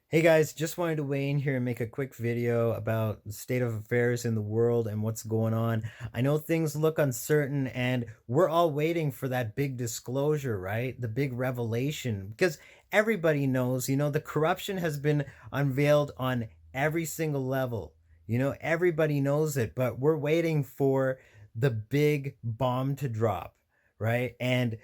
Hey guys, just wanted to weigh in here and make a quick video about the state of affairs in the world and what's going on. I know things look uncertain and we're all waiting for that big disclosure, right? The big revelation, because everybody knows, the corruption has been unveiled on every single level. Everybody knows it, but we're waiting for the big bomb to drop, right? And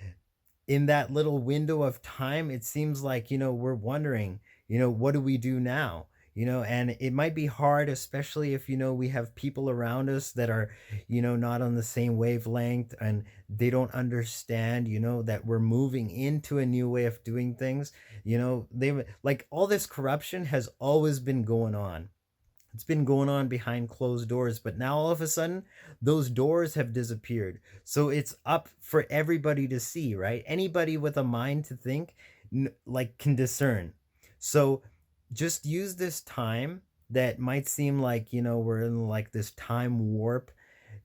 in that little window of time, it seems like, we're wondering, what do we do now? And it might be hard, especially if, we have people around us that are, not on the same wavelength and they don't understand, that we're moving into a new way of doing things. They like all this corruption has always been going on. It's been going on behind closed doors, but now all of a sudden, those doors have disappeared. So it's up for everybody to see, right? Anybody with a mind to think, can discern. So just use this time that might seem like, we're in like this time warp.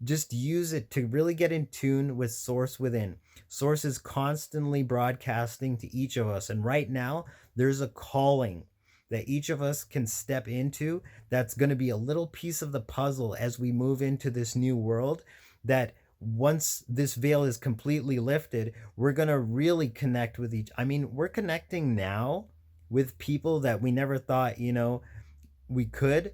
Just use it to really get in tune with Source within. Source is constantly broadcasting to each of us. And right now, there's a calling that each of us can step into that's going to be a little piece of the puzzle as we move into this new world. That once this veil is completely lifted, we're going to really connect with each. I mean, we're connecting now with people that we never thought, we could.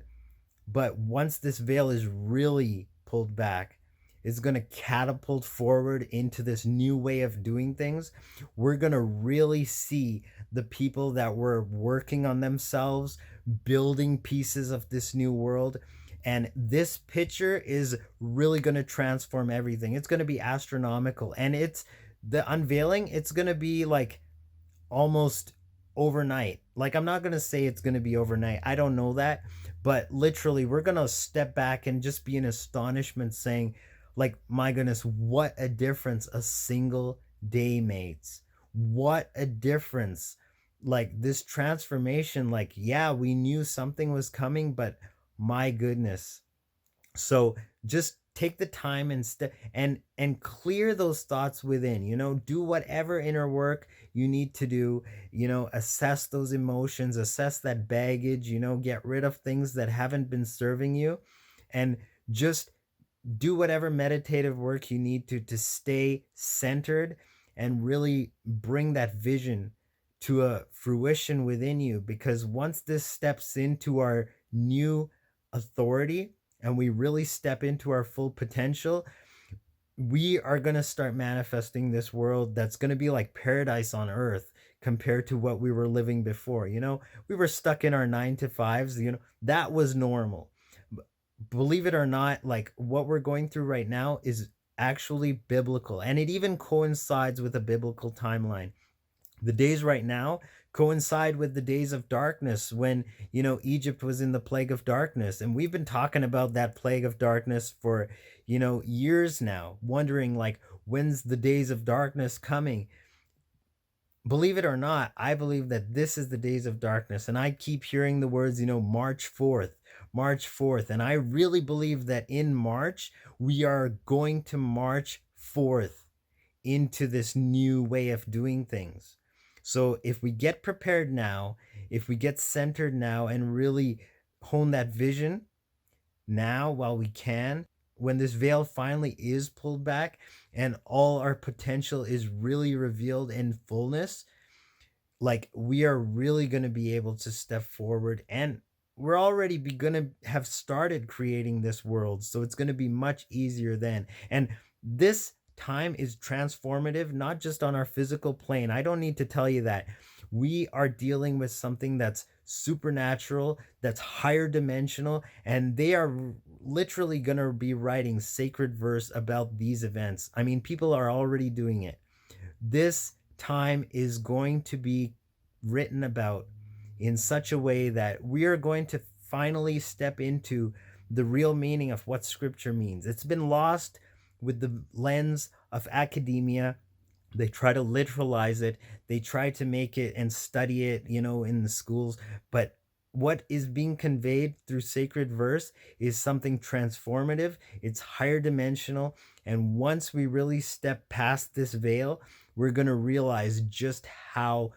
But once this veil is really pulled back, it's going to catapult forward into this new way of doing things. We're going to really see the people that were working on themselves, building pieces of this new world. And this picture is really going to transform everything. It's going to be astronomical. And it's the unveiling, it's going to be like almost overnight. Like, I'm not going to say it's going to be overnight. I don't know that. But literally, we're going to step back and just be in astonishment saying, like, my goodness, what a difference a single day makes. What a difference. Like, this transformation, like, yeah, we knew something was coming, but my goodness. So just take the time and and clear those thoughts within. Do whatever inner work you need to do. Assess those emotions, assess that baggage. Get rid of things that haven't been serving you, and just do whatever meditative work you need to stay centered and really bring that vision to a fruition within you. Because once this steps into our new authority and we really step into our full potential, we are going to start manifesting this world that's going to be like paradise on earth compared to what we were living before. We were stuck in our 9 to 5s, that was normal. Believe it or not, like what we're going through right now is actually biblical, and it even coincides with a biblical timeline. The days right now coincide with the days of darkness when, Egypt was in the plague of darkness. And we've been talking about that plague of darkness for, years now, wondering like, when's the days of darkness coming? Believe it or not, I believe that this is the days of darkness. And I keep hearing the words, March 4th, March 4th. And I really believe that in March, we are going to march forth into this new way of doing things. So if we get prepared now, if we get centered now and really hone that vision now while we can, when this veil finally is pulled back and all our potential is really revealed in fullness, like we are really going to be able to step forward, and we're already going to have started creating this world. So it's going to be much easier then. And this time is transformative, not just on our physical plane. I don't need to tell you that. We are dealing with something that's supernatural, that's higher dimensional, and they are literally going to be writing sacred verse about these events. I mean, people are already doing it. This time is going to be written about in such a way that we are going to finally step into the real meaning of what scripture means. It's been lost with the lens of academia. They try to literalize it, they try to make it and study it, in the schools. But what is being conveyed through sacred verse is something transformative, it's higher dimensional. And once we really step past this veil, we're going to realize just how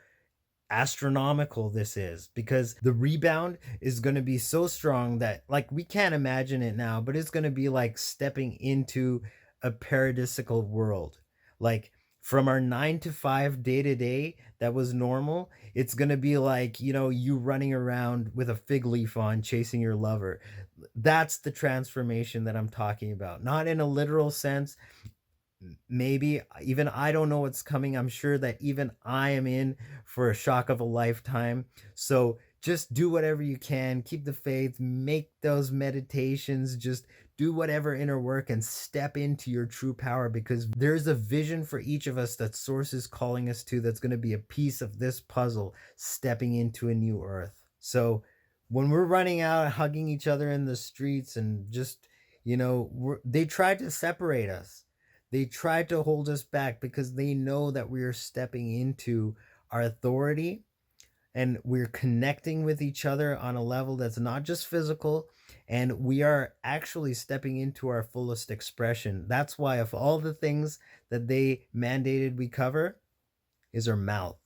astronomical this is, because the rebound is going to be so strong that like we can't imagine it now, but it's going to be like stepping into a paradisical world. Like from our 9 to 5 day to day that was normal, it's going to be like, you running around with a fig leaf on chasing your lover. That's the transformation that I'm talking about. Not in a literal sense. Maybe even I don't know what's coming. I'm sure that even I am in for a shock of a lifetime. So just do whatever you can, keep the faith, make those meditations, just do whatever inner work and step into your true power, because there's a vision for each of us that source is calling us to, that's going to be a piece of this puzzle stepping into a new earth. So when we're running out hugging each other in the streets and just, they tried to separate us, they try to hold us back because they know that we are stepping into our authority and we're connecting with each other on a level that's not just physical, and we are actually stepping into our fullest expression. That's why, of all the things that they mandated we cover, is our mouth.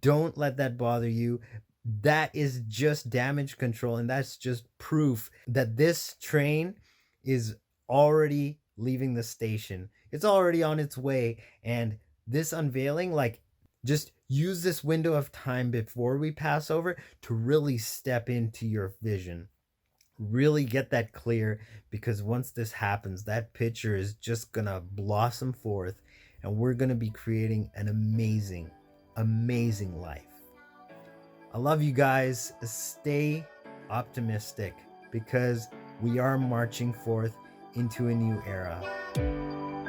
Don't let that bother you. That is just damage control, and that's just proof that this train is already leaving the station. It's already on its way, and this unveiling, like, just use this window of time before we pass over to really step into your vision. Really get that clear, because once this happens, that picture is just gonna blossom forth, and we're gonna be creating an amazing, amazing life. I love you guys. Stay optimistic, because we are marching forth into a new era.